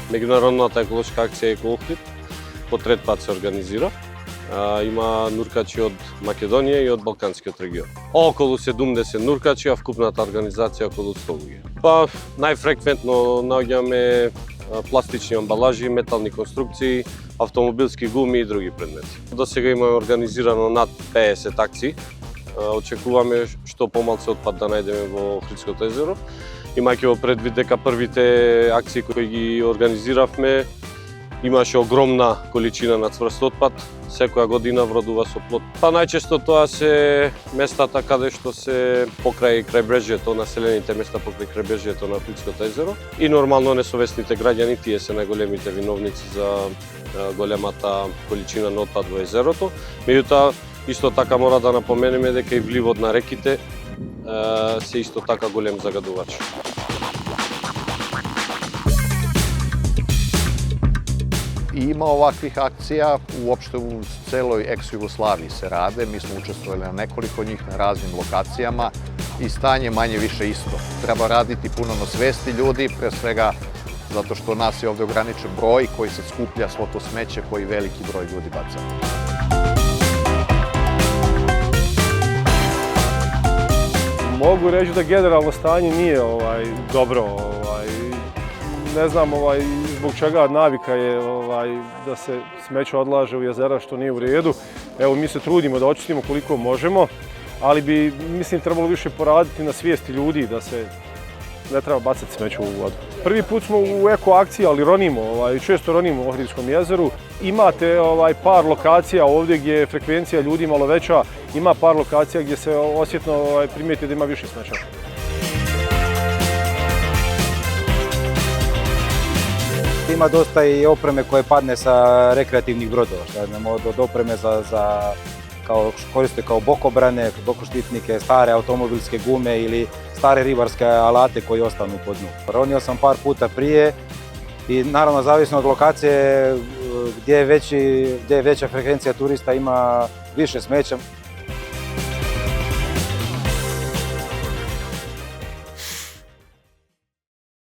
Меѓународната еколошка акција Еколохлип по трет пат се организира. Има нуркачи од Македонија и од Балканскиот регион. Околу 70 нуркачи, а вкупната организација околу 100 луѓе. Па најфреквентно наоѓаме пластични амбалажи, метални конструкции, автомобилски гуми и други предмети. До сега имаме организирано над 50 акции. Очекуваме што помалку отпад да најдеме во Охридското езеро. Имајќи во предвид дека првите акции кои ги организиравме имаше огромна количина на цврст отпад, секоја година вродува со плод. Па најчесто тоа се местата каде што се покрај крајбрежјето, населените места покрај крајбрежјето на Охридското езеро и нормално несовесните граѓани, тие се најголемите виновници за големата количина на отпад во езерото. Меѓутоа, исто така мора да напоменеме дека и вливот на реките се исто така голем загадувач. Ima ovakvih akcija, uopšte u celoj ex-Jugoslaviji se rade, mi smo učestvovali na nekoliko njih na raznim lokacijama i stanje manje više isto. Treba raditi puno na svesti ljudi, pre svega zato što nas je ovde ograničen broj koji se skuplja svo to smeće koji veliki broj ljudi baca. Mogu reći da generalno stanje nije dobro. Ne znam zbog čega navika je da se smeće odlaže u jezera što nije u redu. Evo mi se trudimo da očistimo koliko možemo, ali bi mislim trebalo više poraditi na svijesti ljudi da se ne treba bacati smeće u vodu. Prvi put smo u eko akciji, ali ronimo, često ronimo u Ohridskom jezeru. Imate par lokacija ovdje gdje je frekvencija ljudi malo veća, ima par lokacija gdje se osjetno primijeti da ima više smeća. Ima dosta i opreme koje padne sa rekreativnih brodova, od opreme koriste kao bokobrane, bokoštitnike, stare automobilske gume ili stare ribarske alate koji ostanu pod dnu. Ronio sam par puta prije i naravno zavisno od lokacije gdje je veća frekvencija turista ima više smeća.